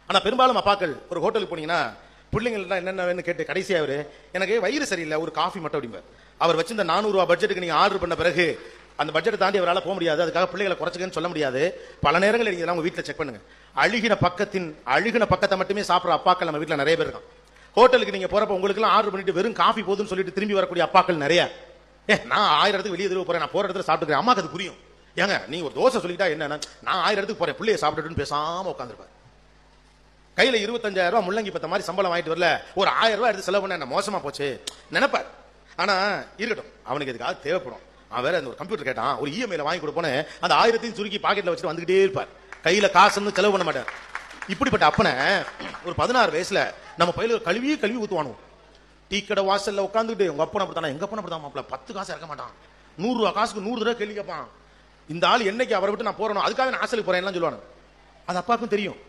ஆனா பெரும்பாலும் அப்பாக்கள் ஒரு ஹோட்டலுக்கு போனீங்கன்னா பிள்ளைங்கள்ட்ட என்னென்ன வேணும்னு கேட்டு கடைசியா அவரு எனக்கு வயிறு சரியில்லை ஒரு காஃபி மட்டும் அப்படிம்பார். அவர் வச்சிருந்த 400 ரூபாய் பட்ஜெட்டுக்கு நீங்க ஆர்டர் பண்ண பிறகு அந்த பட்ஜெட்டை தாண்டி அவரால் போக முடியாது. அதுக்காக பிள்ளைகளை குறைச்சுக்கன்னு சொல்ல முடியாது. பல நேரங்கள் நீங்க உங்க வீட்டில் செக் பண்ணுங்க. அழுகின பக்கத்தை மட்டுமே சாப்பிட்ற அப்பாக்கள் நம்ம வீட்டில் நிறைய பேர் இருக்கான். ஹோட்டலுக்கு நீங்க போறப்ப உங்களுக்கு எல்லாம் ஆர்டர் பண்ணிட்டு வெறும் காஃபி போதுன்னு சொல்லிட்டு திரும்பி வரக்கூடிய அப்பாக்கள் நிறைய. நான் 1000 இடத்துக்கு வெளியே போறேன், நான் போற இடத்துல சாப்பிட்டுக்கிறேன். அம்மாக்கு அது புரியும். ஏங்க நீ ஒரு தோசை சொல்லிட்டா என்ன, நான் 1000 இடத்துக்கு போறேன் பிள்ளைய சாப்பிட்டுன்னு பேசாம உட்காந்துருப்பாரு. கையில 25,000 ரூபாய் முள்ளங்கி பத்த மாதிரி சம்பளம் வாங்கிட்டு வரல, ஒரு 1000 ரூபாய் எடுத்து செலவு பண்ண என்ன மோசமா போச்சு நினைப்பார். ஆனா இருக்கட்டும், அவனுக்கு எதுக்காக தேவைப்படும். அவன் வேற ஒரு கம்ப்யூட்டர் கேட்டான், ஒரு இஎம்ஐல வாங்கி கொடுப்போன்னு அந்த 1000 சுருக்கி பாக்கெட்ல வச்சுட்டு வந்துகிட்டே இருப்பார். கையில காசுன்னு செலவு பண்ண மாட்டார். இப்படிப்பட்ட அப்பனை ஒரு 16 வயசுல நம்ம பையில கழுவி ஊத்துவானுவோம். டீ கடை வாசல்ல உட்காந்துட்டு உங்க அப்பனை அப்படித்தானா, எங்க அப்பனை அப்படித்தான் மாப்பிள்ள 10 காசு இறக்க மாட்டான், 100 ரூபாய் காசுக்கு 100 தடவை கேள்வி கேட்பான். இந்த ஆள் என்னைக்கு அவரை விட்டு நான் போறேனோ அதுக்காக நான் ஆசலுக்கு போறேன் சொல்லுவானு. அது அப்பாவுக்கும் தெரியும்.